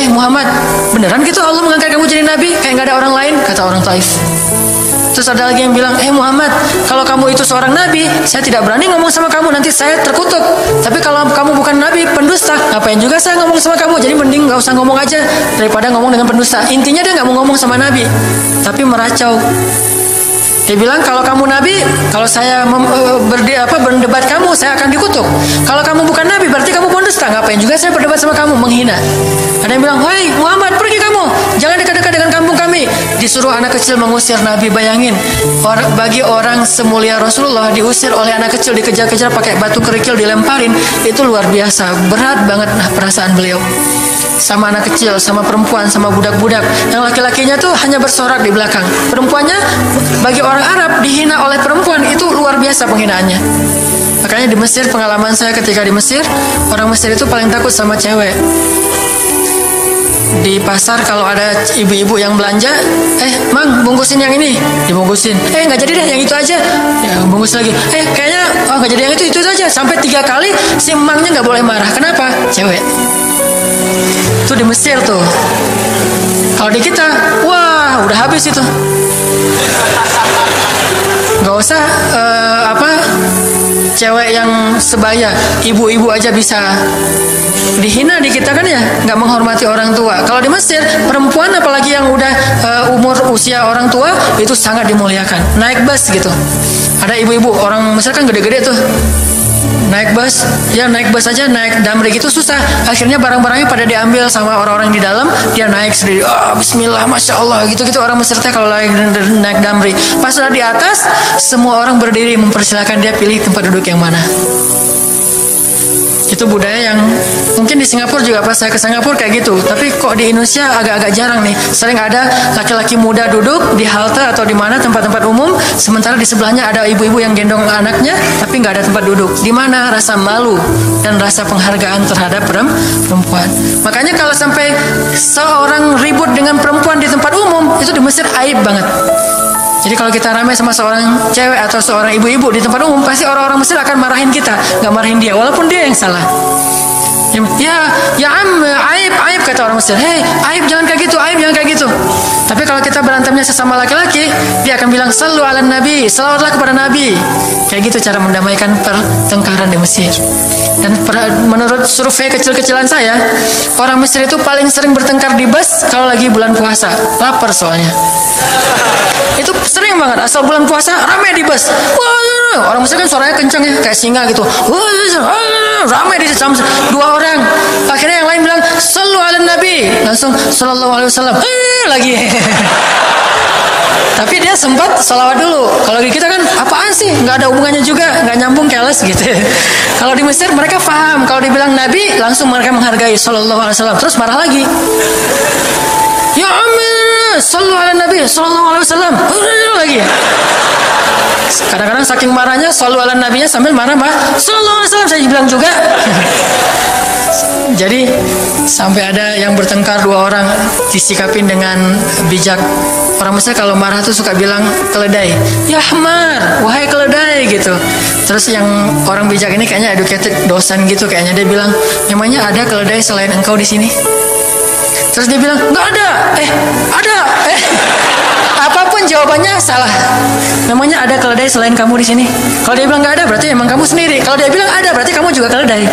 Muhammad, beneran gitu Allah mengangkat kamu jadi Nabi? Kayak gak ada orang lain, kata orang Taif. Terus ada lagi yang bilang, Muhammad, kalau kamu itu seorang Nabi, saya tidak berani ngomong sama kamu, nanti saya terkutuk. Tapi kalau kamu bukan Nabi, pendusta, ngapain juga saya ngomong sama kamu? Jadi mending gak usah ngomong aja daripada ngomong dengan pendusta. Intinya dia gak mau ngomong sama Nabi, tapi meracau. Dia bilang, kalau kamu Nabi, kalau saya berdebat kamu, saya akan dikutuk. Kalau kamu bukan Nabi, berarti kamu pendusta. Ngapain juga saya berdebat sama kamu, menghina. Ada yang bilang, hei Muhammad, pergi kamu, jangan dekat-dekat dengan kampung kami. Disuruh anak kecil mengusir Nabi. Bayangin, bagi orang semulia Rasulullah diusir oleh anak kecil, dikejar-kejar pakai batu kerikil, dilemparin, itu luar biasa. Berat banget perasaan beliau. Sama anak kecil, sama perempuan, sama budak-budak. Yang laki-lakinya tuh hanya bersorak di belakang. Perempuannya, bagi orang Arab, dihina oleh perempuan, itu luar biasa penghinaannya. Makanya di Mesir, pengalaman saya ketika di Mesir, orang Mesir itu paling takut sama cewek. Di pasar kalau ada ibu-ibu yang belanja, Mang, bungkusin yang ini, dibungkusin. Nggak jadi deh, yang itu aja. Ya, bungkus lagi. Kayaknya nggak jadi yang itu aja. Sampai 3 kali, si emangnya nggak boleh marah. Kenapa? Cewek. Itu di Mesir tuh. Kalau di kita, wah, udah habis itu. Gak usah cewek yang sebaya, ibu-ibu aja bisa dihina di kita kan ya, nggak menghormati orang tua. Kalau di Mesir, perempuan apalagi yang udah usia orang tua itu sangat dimuliakan. Naik bus gitu, ada ibu-ibu orang Mesir kan gede-gede tuh. Naik bus aja, naik damri gitu susah. Akhirnya barang-barangnya pada diambil sama orang-orang di dalam, dia naik sendiri. Bismillah, masya Allah, gitu-gitu orang Mesir teh kalau lagi naik damri. Pas sudah di atas, semua orang berdiri mempersilahkan dia pilih tempat duduk yang mana. Itu budaya yang mungkin di Singapura juga, pas saya ke Singapura kayak gitu. Tapi kok di Indonesia agak-agak jarang nih. Sering ada laki-laki muda duduk di halte atau di mana tempat-tempat umum, sementara di sebelahnya ada ibu-ibu yang gendong anaknya, tapi nggak ada tempat duduk. Di mana rasa malu dan rasa penghargaan terhadap perempuan. Makanya kalau sampai seorang ribut dengan perempuan di tempat umum, itu di Mesir aib banget. Jadi kalau kita ramai sama seorang cewek atau seorang ibu-ibu di tempat umum, pasti orang-orang Mesir akan marahin kita, nggak marahin dia, walaupun dia yang salah. Ya aib kata orang Mesir. Aib jangan kayak gitu, aib jangan kayak gitu. Tapi kalau kita berantemnya sesama laki-laki, dia akan bilang sallu ala nabi, salawatlah kepada nabi. Kayak gitu cara mendamaikan pertengkaran di Mesir. Dan menurut survei kecil-kecilan saya, orang Mesir itu paling sering bertengkar di bus kalau lagi bulan puasa, lapar soalnya. Itu sering banget, asal bulan puasa ramai di bus. Wah, orang Mesir kan suaranya kencang ya, kayak singa gitu. Ramai di jam 2 orang. Akhirnya yang lain bilang sallu ala nabi, langsung sallallahu alaihi wasallam. Lagi. Tapi dia sempat salawat dulu. Kalau di kita kan apaan sih? Nggak ada hubungannya juga, nggak nyambung, keles gitu. Kalau di Mesir mereka paham. Kalau dibilang nabi, langsung mereka menghargai sallallahu alaihi wasallam. Terus marah lagi. Ya amin, sallu ala nabi sallallahu alaihi wasallam. Lagi. Kadang-kadang saking marahnya sallu ala nabinya sambil marah, sallallahu alaihi wasallam, saya bilang juga. Jadi sampai ada yang bertengkar dua orang disikapin dengan bijak. Orang Mesir kalau marah tuh suka bilang keledai, ya Ahmar, wahai keledai gitu. Terus yang orang bijak ini kayaknya educated dosen gitu, kayaknya dia bilang, memangnya ada keledai selain engkau di sini? Terus dia bilang, nggak ada. Ada. Apapun jawabannya salah. Namanya ada keledai selain kamu di sini. Kalau dia bilang nggak ada, berarti emang kamu sendiri. Kalau dia bilang ada, berarti kamu juga keledai.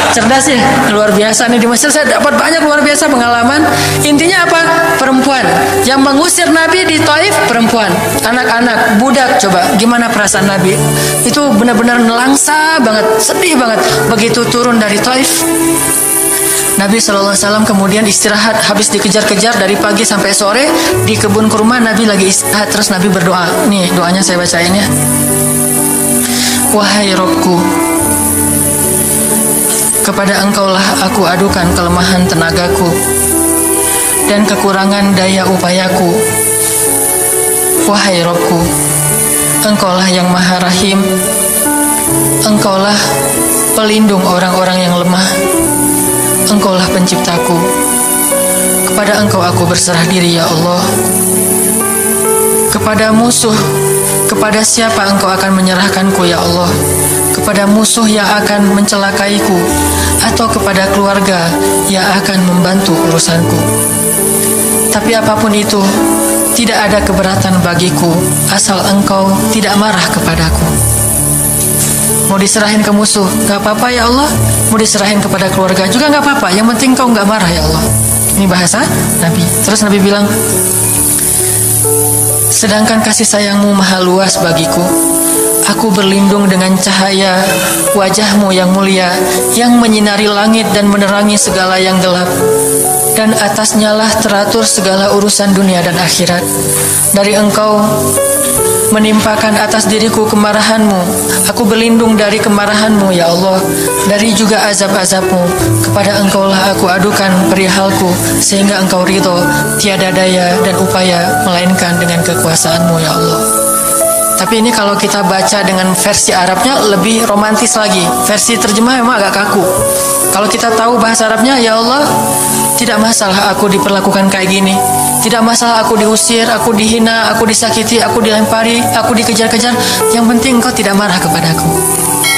Cerdas ya, luar biasa nih di Mesir. Saya dapat banyak luar biasa pengalaman. Intinya apa? Perempuan yang mengusir Nabi di Taif, perempuan, anak-anak, budak. Coba gimana perasaan Nabi? Itu benar-benar nelangsa banget, sedih banget. Begitu turun dari Taif, Nabi SAW kemudian istirahat, habis dikejar-kejar dari pagi sampai sore di kebun kurma. Nabi lagi istirahat, terus Nabi berdoa. Nih doanya saya bacain ya. Wahai Robku, kepada engkaulah aku adukan kelemahan tenagaku dan kekurangan daya upayaku. Wahai Robku, engkaulah yang maha rahim, engkaulah pelindung orang-orang yang lemah, engkaulah penciptaku. Kepada engkau aku berserah diri ya Allah. Kepada musuh, kepada siapa engkau akan menyerahkanku ya Allah? Kepada musuh yang akan mencelakaiku, atau kepada keluarga yang akan membantu urusanku? Tapi apapun itu, tidak ada keberatan bagiku asal engkau tidak marah kepadaku. Mau diserahin ke musuh, gak apa-apa ya Allah. Mau diserahin kepada keluarga juga gak apa-apa. Yang penting kau gak marah ya Allah. Ini bahasa Nabi. Terus Nabi bilang, sedangkan kasih sayangmu maha luas bagiku, aku berlindung dengan cahaya wajahmu yang mulia, yang menyinari langit dan menerangi segala yang gelap. Dan atasnya lah teratur segala urusan dunia dan akhirat. Dari engkau menimpakan atas diriku kemarahanmu, aku berlindung dari kemarahanmu ya Allah, dari juga azab-azabmu. Kepada engkaulah aku adukan perihalku, sehingga engkau ridho, tiada daya dan upaya melainkan dengan kekuasaanmu ya Allah. Tapi ini kalau kita baca dengan versi Arabnya lebih romantis lagi. Versi terjemah memang agak kaku. Kalau kita tahu bahasa Arabnya, ya Allah, tidak masalah aku diperlakukan kayak gini. Tidak masalah aku diusir, aku dihina, aku disakiti, aku dilempari, aku dikejar-kejar. Yang penting engkau tidak marah kepadaku.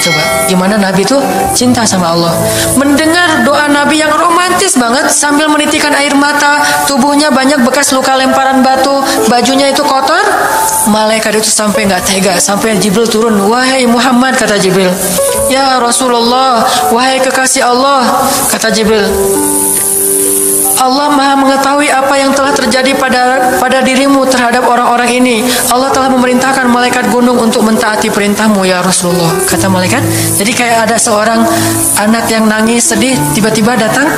Coba, gimana Nabi itu cinta sama Allah. Mendengar doa Nabi yang romantis banget sambil menitikan air mata, tubuhnya banyak bekas luka lemparan batu, bajunya itu kotor. Malaikat itu sampai nggak tega, sampai Jibril turun. Wahai Muhammad, kata Jibril. Ya Rasulullah, wahai kekasih Allah, kata Jibril. Allah maha mengetahui apa yang telah terjadi pada dirimu terhadap orang-orang ini. Allah telah memerintahkan malaikat gunung untuk mentaati perintahmu ya Rasulullah, kata malaikat. Jadi kayak ada seorang anak yang nangis sedih, tiba-tiba datang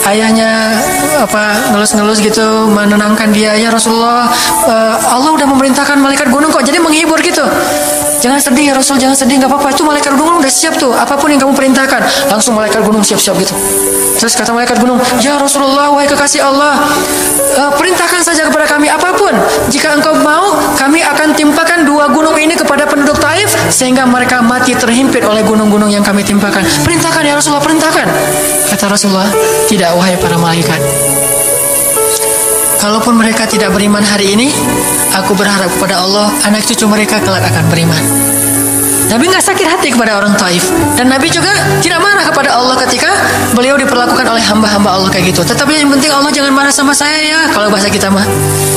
ayahnya ngelus-ngelus gitu, menenangkan dia. Ya Rasulullah, Allah udah memerintahkan malaikat gunung kok, jadi menghibur gitu. Jangan sedih ya Rasul, jangan sedih, gak apa-apa, itu malaikat gunung udah siap tuh, apapun yang kamu perintahkan. Langsung malaikat gunung siap-siap gitu. Terus kata malaikat gunung, ya Rasulullah, wahai kekasih Allah, perintahkan saja kepada kami apapun. Jika engkau mau, kami akan timpakan dua gunung ini kepada penduduk Taif, sehingga mereka mati terhimpit oleh gunung-gunung yang kami timpakan. Perintahkan ya Rasulullah, perintahkan. Kata Rasulullah, tidak wahai para malaikat. Kalaupun mereka tidak beriman hari ini, aku berharap kepada Allah, anak cucu mereka kelak akan beriman. Nabi nggak sakit hati kepada orang Taif, dan Nabi juga tidak marah kepada Allah ketika beliau diperlakukan oleh hamba-hamba Allah kayak gitu. Tetapi yang penting Allah jangan marah sama saya ya, kalau bahasa kita mah.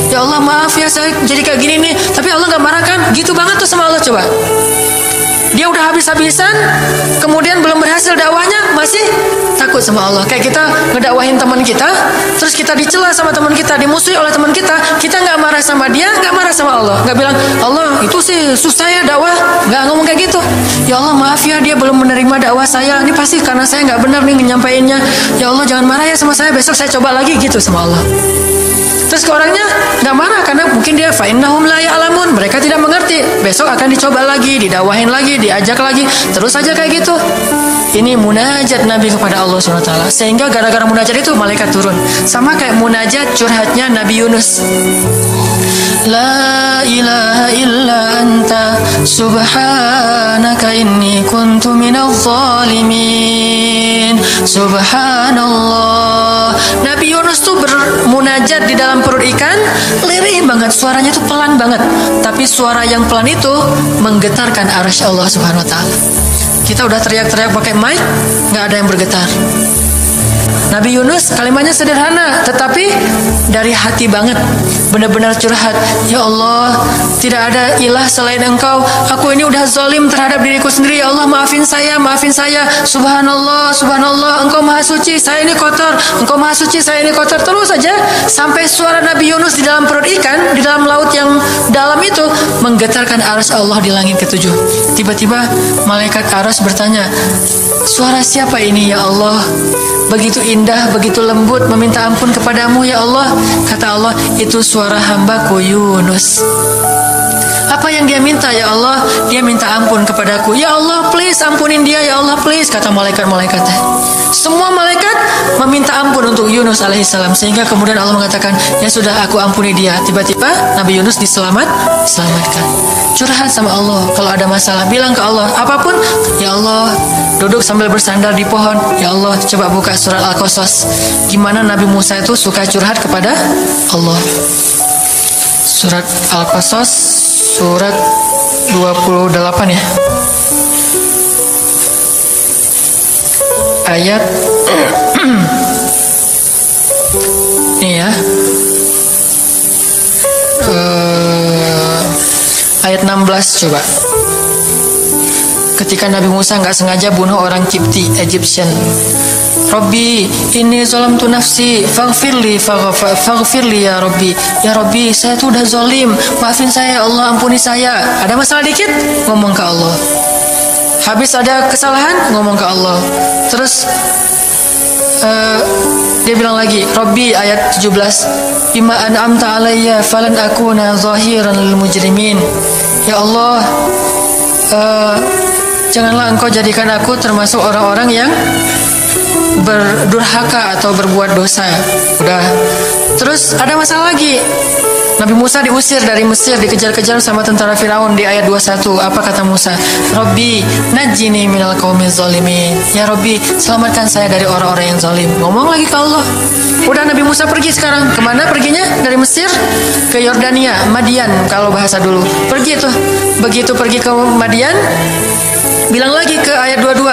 Ya Allah maaf ya saya jadi kayak gini nih, tapi Allah nggak marah kan? Gitu banget tuh sama Allah. Coba, dia udah habis-habisan, kemudian belum berhasil dakwahnya, masih takut sama Allah. Kayak kita ngedakwahin teman kita, terus kita dicela sama teman kita, dimusuhi oleh teman kita nggak marah sama dia, nggak marah sama Allah, nggak bilang Allah itu sih susah ya dakwah, nggak ngomong kayak gitu. Ya Allah maaf ya dia belum menerima dakwah saya, ini pasti karena saya nggak benar nih nyampaiinnya. Ya Allah jangan marah ya sama saya, besok saya coba lagi gitu sama Allah. Terus ke orangnya nggak marah karena mungkin dia fa'innahum la ya'lamun, mereka tidak mengerti. Besok akan dicoba lagi, didakwahin lagi, diajak lagi, terus aja kayak gitu. Ini munajat Nabi kepada Allah SWT. Sehingga gara-gara munajat itu malaikat turun. Sama kayak munajat curhatnya Nabi Yunus. La ilaha illa anta subhanaka inni kuntu minadh dhalimin. Subhanallah. Nabi Yunus tuh bermunajat di dalam perut ikan, lirih banget, suaranya tuh pelan banget. Tapi suara yang pelan itu menggetarkan arsy Allah Subhanahu wa taala. Kita udah teriak-teriak pakai mic, nggak ada yang bergetar. Nabi Yunus kalimatnya sederhana, tetapi dari hati banget, benar-benar curhat. Ya Allah, tidak ada ilah selain Engkau. Aku ini udah zalim terhadap diriku sendiri. Ya Allah, maafin saya, maafin saya. Subhanallah, subhanallah, Engkau maha suci, saya ini kotor. Engkau maha suci, saya ini kotor. Terus saja sampai suara Nabi Yunus di dalam perut ikan, di dalam laut yang dalam itu menggetarkan arsy Allah di langit ketujuh. Tiba-tiba malaikat arsy bertanya, suara siapa ini ya Allah? Begitu indah, begitu lembut, meminta ampun kepadamu ya Allah. Kata Allah, itu suara hambaku Yunus. Apa yang dia minta ya Allah? Dia minta ampun kepadaku. Ya Allah, please ampunin dia ya Allah, please. Kata malaikat-malaikatnya. Semua malaikat meminta ampun untuk Yunus alaihissalam. Sehingga kemudian Allah mengatakan, ya sudah, aku ampuni dia. Tiba-tiba Nabi Yunus diselamatkan. Curhat sama Allah. Kalau ada masalah, bilang ke Allah. Apapun, ya Allah. Duduk sambil bersandar di pohon. Ya Allah, coba buka surat Al-Qasas. Gimana Nabi Musa itu suka curhat kepada Allah. Surat Al-Qasas, surat 28 ya. Ayat ini ya. Ayat 16 coba. Ketika Nabi Musa nggak sengaja bunuh orang Kipti, Egyptian. Rabbi, ini zalamtu nafsi, faghfirli ya Rabbi. Ya Rabbi, saya tuh udah zalim, maafin saya ya Allah, ampuni saya. Ada masalah dikit, ngomong ke Allah. Habis ada kesalahan, ngomong ke Allah. Terus dia bilang lagi, Rabbi, ayat 17, bima an'amta alayya falan akuna zahiran lil mujrimin. Ya Allah, janganlah Engkau jadikan aku termasuk orang-orang yang berdurhaka atau berbuat dosa. Udah. Terus ada masalah lagi. Nabi Musa diusir dari Mesir, dikejar-kejar sama tentara Firaun di ayat 21. Apa kata Musa? Rabbi, najini minal qaumiz zalimin. Ya Rabbi, selamatkan saya dari orang-orang yang zalim. Ngomong lagi ke Allah. Udah, Nabi Musa pergi sekarang. Kemana perginya? Dari Mesir ke Yordania, Madian kalau bahasa dulu. Pergi tuh. Begitu pergi ke Madian, bilang lagi ke ayat 22.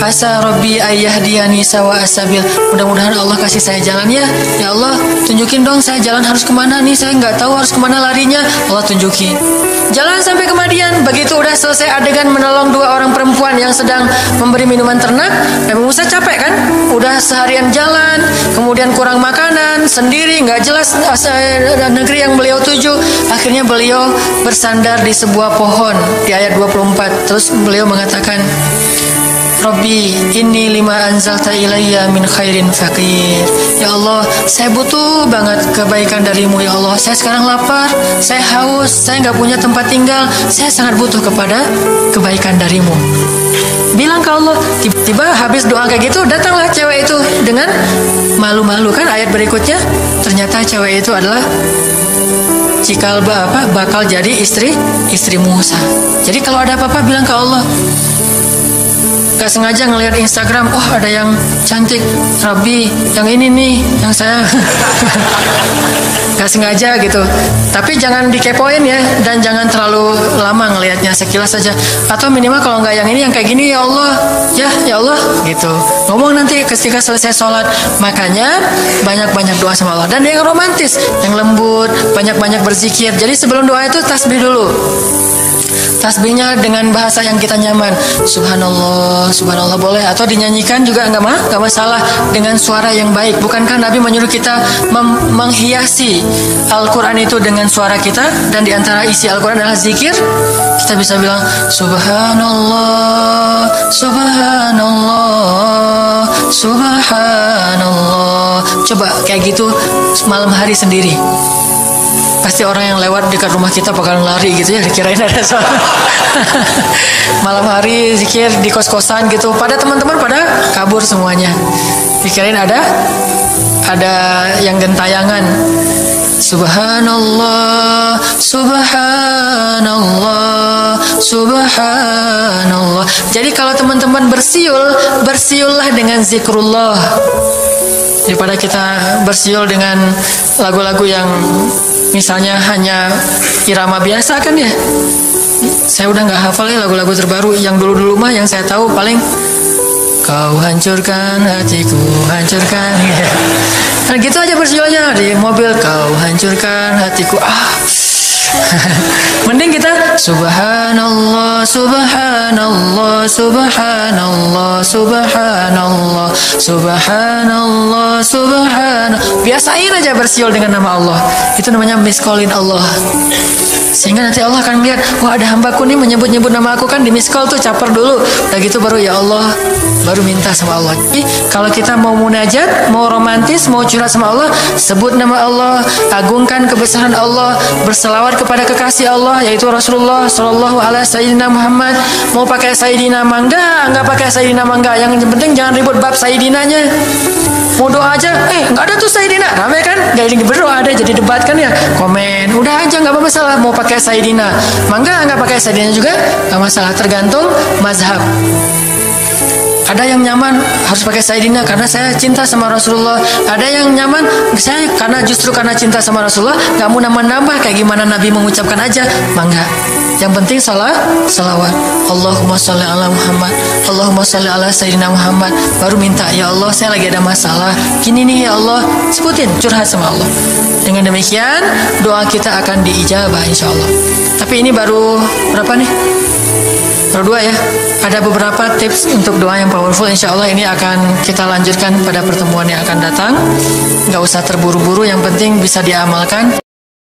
Asa Rabbi ayyahdiyani sawa asabil. Mudah-mudahan Allah kasih saya jalan ya. Ya Allah, tunjukin dong saya jalan harus kemana nih. Saya nggak tahu harus kemana larinya. Allah tunjukin. Jalan sampai ke Madian. Begitu udah selesai adegan menolong dua orang perempuan yang sedang memberi minuman ternak, Nabi Musa capek kan? Udah seharian jalan, kemudian kurang makanan, sendiri, nggak jelas negeri yang beliau tuju. Akhirnya beliau bersandar di sebuah pohon di ayat 24. Terus beliau mengatakan, Rabbi, inni lima anzalta ilayya min khairin faqir. Ya Allah, saya butuh banget kebaikan darimu ya Allah. Saya sekarang lapar, saya haus, saya nggak punya tempat tinggal. Saya sangat butuh kepada kebaikan darimu. Bilang ke Allah. Tiba-tiba habis doa kayak gitu, datanglah cewek itu dengan malu-malu kan. Ayat berikutnya, ternyata cewek itu adalah cikal bakal jadi istri Musa. Jadi kalau ada apa-apa bilang ke Allah. Gak sengaja ngelihat Instagram, oh ada yang cantik, Rabbi, yang ini nih, yang saya gak sengaja gitu. Tapi jangan dikepoin ya, dan jangan terlalu lama ngelihatnya, sekilas saja. Atau minimal kalau nggak yang ini, yang kayak gini ya Allah, ya Allah, gitu. Ngomong nanti ketika selesai sholat. Makanya banyak-banyak doa sama Allah. Dan yang romantis, yang lembut, banyak-banyak berzikir. Jadi sebelum doa itu tasbih dulu. Tasbihnya dengan bahasa yang kita nyaman. Subhanallah, subhanallah boleh. Atau dinyanyikan juga nggak masalah dengan suara yang baik. Bukankah Nabi menyuruh kita menghiasi Al-Quran itu dengan suara kita? Dan diantara isi Al-Quran adalah zikir. Kita bisa bilang Subhanallah, Subhanallah, Subhanallah. Coba kayak gitu malam hari sendiri. Pasti orang yang lewat dekat rumah kita bakalan lari gitu ya, dikirain ada soal. Malam hari zikir di kos-kosan gitu, pada teman-teman pada kabur semuanya. Dikirain ada yang gentayangan. Subhanallah, Subhanallah, subhanallah. Jadi kalau teman-teman bersiul, bersiullah dengan zikrullah. Daripada kita bersiul dengan lagu-lagu yang misalnya hanya irama biasa kan ya. Saya udah nggak hafal ya lagu-lagu terbaru. Yang dulu-dulu mah yang saya tahu paling kau hancurkan hatiku, hancurkan. Nah gitu aja bersiulnya di mobil, kau hancurkan hatiku. Mending kita subhanallah, subhanallah, subhanallah, subhanallah, subhanallah, subhanallah. Biasain aja bersiul dengan nama Allah. Itu namanya miskolin Allah. Sehingga nanti Allah akan melihat, wah ada hambaku nih menyebut-nyebut nama aku, kan di miskol tuh caper dulu. Udah gitu baru ya Allah, baru minta sama Allah. Jadi kalau kita mau munajat, mau romantis, mau curhat sama Allah, sebut nama Allah, agungkan kebesaran Allah, berselawat kepada kekasih Allah yaitu Rasulullah Shallallahu Alaihi Sayyidina Muhammad. Mau pakai Sayyidina mangga, nggak pakai Sayyidina mangga, yang penting jangan ribut bab Sayyidinanya. Mau doa aja, nggak ada tuh Sayyidina, rame kan? Gak ada berdoa, ada jadi debat kan ya, komen, udah aja nggak masalah. Mau pakai Sayyidina mangga, nggak pakai Sayyidina juga nggak masalah, tergantung mazhab. Ada yang nyaman harus pakai Sayyidina karena saya cinta sama Rasulullah. Ada yang nyaman saya justru karena cinta sama Rasulullah nggak mau nambah-nambah, kayak gimana Nabi mengucapkan aja, mangga. Yang penting salawat. Allahumma sholli ala Muhammad, Allahumma sholli ala Sayyidina Muhammad. Baru minta, ya Allah saya lagi ada masalah gini nih ya Allah, sebutin, curhat sama Allah. Dengan demikian doa kita akan diijabah insya Allah. Tapi ini baru berapa nih? Baru 2 ya. Ada beberapa tips untuk doa yang powerful. Insya Allah ini akan kita lanjutkan pada pertemuan yang akan datang. Gak usah terburu-buru, yang penting bisa diamalkan.